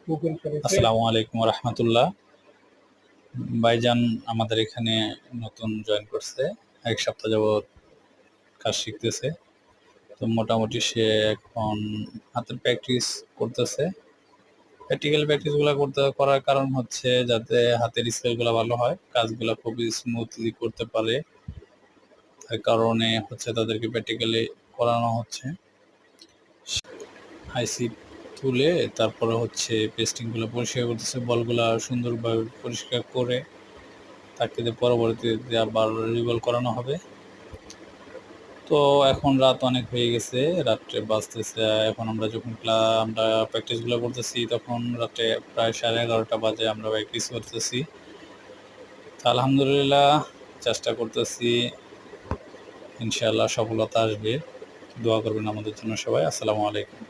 আসসালামু আলাইকুম রহমতুল্লাহ। ভাইজান আমাদের এখানে নতুন জয়েন করছে, 1 সপ্তাহ যাবৎ কাজ শিখতেছে। তো মোটামুটি সে এখন হাতের প্র্যাকটিস করতেছে। প্র্যাকটিক্যাল প্র্যাকটিসগুলো করার কারণ হচ্ছে যাতে হাতের স্কিলগুলো ভালো হয়, কাজগুলো খুবই স্মুথলি করতে পারে। তার কারণে হচ্ছে তাদেরকে প্র্যাকটিক্যালি করানো হচ্ছে। আইসি তুলে তারপরে হচ্ছে পেস্টিংগুলো পরিষ্কার করতেছে, বলগুলা সুন্দরভাবে পরিষ্কার করে তাকে পরবর্তীতে আবার রিভলভ করানো হবে। তো এখন রাত অনেক হয়ে গেছে, রাত্রে বাজতেছে, এখন আমরা যখন আমরা প্র্যাকটিসগুলো করতেছি তখন রাত্রে প্রায় 11:30 বাজে আমরা প্র্যাকটিস করতেছি। তা আলহামদুলিল্লাহ চেষ্টা করতেছি, ইনশাআল্লাহ সফলতা আসবে। দোয়া করবেন আমাদের জন্য সবাই। আসসালামু আলাইকুম।